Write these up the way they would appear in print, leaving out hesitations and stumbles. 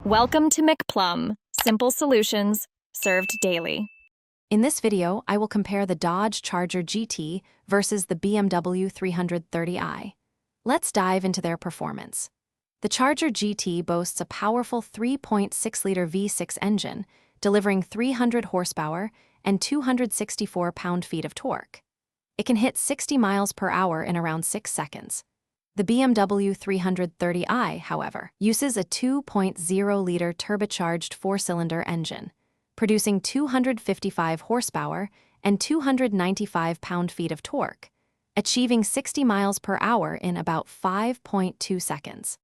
Welcome to McPlum, simple solutions served daily. In this video, I will compare the Dodge Charger GT versus the BMW 330i. Let's dive into their performance. The Charger GT boasts a powerful 3.6-liter V6 engine, delivering 300 horsepower and 264 pound-feet of torque. It can hit 60 miles per hour in around 6 seconds. The BMW 330i, however, uses a 2.0-liter turbocharged four-cylinder engine, producing 255 horsepower and 295 pound-feet of torque, achieving 60 miles per hour in about 5.2 seconds.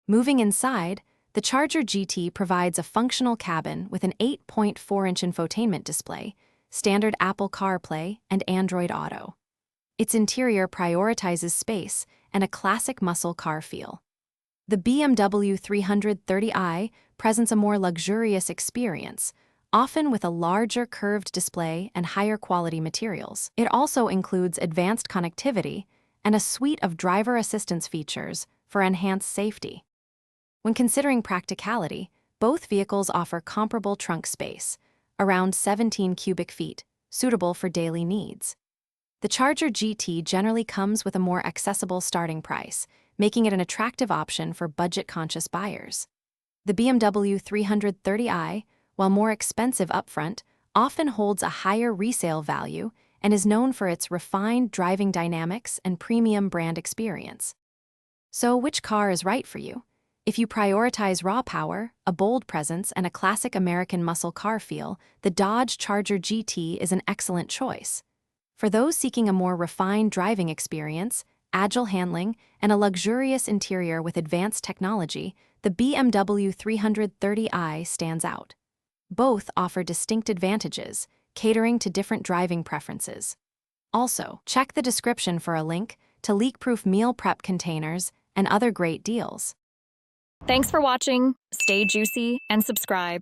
Moving inside, the Charger GT provides a functional cabin with an 8.4-inch infotainment display, standard Apple CarPlay, and Android Auto. Its interior prioritizes space and a classic muscle car feel. The BMW 330i presents a more luxurious experience, often with a larger curved display and higher quality materials. It also includes advanced connectivity and a suite of driver assistance features for enhanced safety. When considering practicality, both vehicles offer comparable trunk space, around 17 cubic feet, suitable for daily needs. The Charger GT generally comes with a more accessible starting price, making it an attractive option for budget-conscious buyers. The BMW 330i, while more expensive upfront, often holds a higher resale value and is known for its refined driving dynamics and premium brand experience. So, which car is right for you? If you prioritize raw power, a bold presence, and a classic American muscle car feel, the Dodge Charger GT is an excellent choice. For those seeking a more refined driving experience, agile handling, and a luxurious interior with advanced technology, the BMW 330i stands out. Both offer distinct advantages, catering to different driving preferences. Also, check the description for a link to leak-proof meal prep containers and other great deals. Thanks for watching. Stay juicy and subscribe.